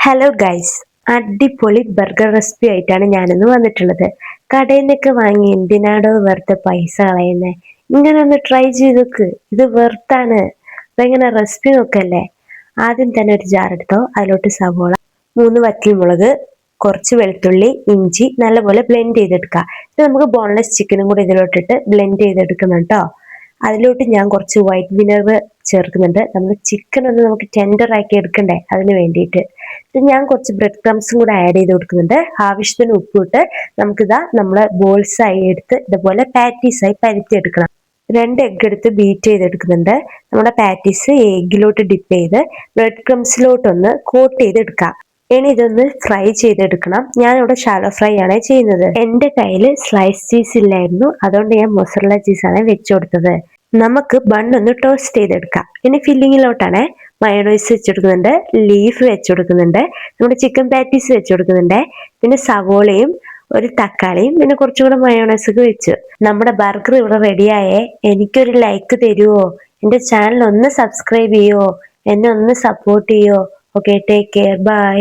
Hello guys, അടിപൊളി burger recipe ആയിട്ടാണ് ഞാനിന്ന് വന്നിട്ടുള്ളത്. കടയിൽ നിന്നൊക്കെ വാങ്ങി എന്തിനാടോ വെറുതെ പൈസ കളയുന്നേ? ഇങ്ങനെ ഒന്ന് ട്രൈ ചെയ്ത് നോക്ക്, ഇത് വെറുത്താണ്. അതെങ്ങനെ റെസിപ്പി നോക്കല്ലേ? ആദ്യം തന്നെ ഒരു ജാർ എടുത്തോ, അതിലോട്ട് സവോള, 3 വറ്റൽമുളക്, കുറച്ച് വെളുത്തുള്ളി, ഇഞ്ചി നല്ലപോലെ ബ്ലെൻഡ് ചെയ്തെടുക്കുക. ഇത് നമുക്ക് ബോൺലെസ് ചിക്കനും കൂടി ഇതിലോട്ടിട്ട് ബ്ലെൻഡ് ചെയ്തെടുക്കണം കേട്ടോ. അതിലോട്ട് ഞാൻ കുറച്ച് വൈറ്റ് വിനെഗർ ചേർക്കുന്നുണ്ട്. നമ്മൾ ചിക്കൻ ഒന്ന് നമുക്ക് ടെൻഡർ ആക്കി എടുക്കണ്ടേ, അതിന് വേണ്ടിയിട്ട്. ഞാൻ കുറച്ച് ബ്രെഡ് ക്രംസും കൂടെ ആഡ് ചെയ്ത് കൊടുക്കുന്നുണ്ട്. ആവശ്യത്തിന് ഉപ്പിട്ട് നമുക്കിതാ നമ്മളെ ബോൾസ് ആയി എടുത്ത് ഇതുപോലെ പാറ്റീസ് ആയി പരത്തി എടുക്കണം. 2 എഗ്ഗ് എടുത്ത് ബീറ്റ് ചെയ്തെടുക്കുന്നുണ്ട്. നമ്മുടെ പാറ്റീസ് എഗ്ഗിലോട്ട് ഡിപ്പ് ചെയ്ത് ബ്രെഡ് ക്രംസിലോട്ടൊന്ന് കോട്ട് ചെയ്തെടുക്കാം. ഇനി ഇതൊന്ന് ഫ്രൈ ചെയ്തെടുക്കണം. ഞാനിവിടെ ഷാലോ ഫ്രൈ ആണ് ചെയ്യുന്നത്. എന്റെ കയ്യിൽ സ്ലൈസ് ചീസ് ഇല്ലായിരുന്നു, അതുകൊണ്ട് ഞാൻ മൊസറല്ല ചീസാണ് വെച്ചു കൊടുത്തത്. നമുക്ക് ബണ്ണൊന്ന് ടോസ്റ്റ് ചെയ്തെടുക്കാം. ഇനി ഫില്ലിങ്ങിലോട്ടാണ് മയോണൈസ് വെച്ചെടുക്കുന്നുണ്ട്, ലീഫ് വെച്ചുകൊടുക്കുന്നുണ്ട്, നമ്മുടെ ചിക്കൻ പാറ്റീസ് വെച്ചുകൊടുക്കുന്നുണ്ട്, പിന്നെ സവോളയും ഒരു തക്കാളിയും പിന്നെ കുറച്ചുകൂടെ മയോണൈസ് ഒക്കെ വെച്ചു. നമ്മുടെ ബർഗർ ഇവിടെ റെഡിയായേ. എനിക്കൊരു ലൈക്ക് തരുവോ? എന്റെ ചാനൽ ഒന്ന് സബ്സ്ക്രൈബ് ചെയ്യുവോ? എന്നെ ഒന്ന് സപ്പോർട്ട് ചെയ്യുവോ? Okay, take care, by.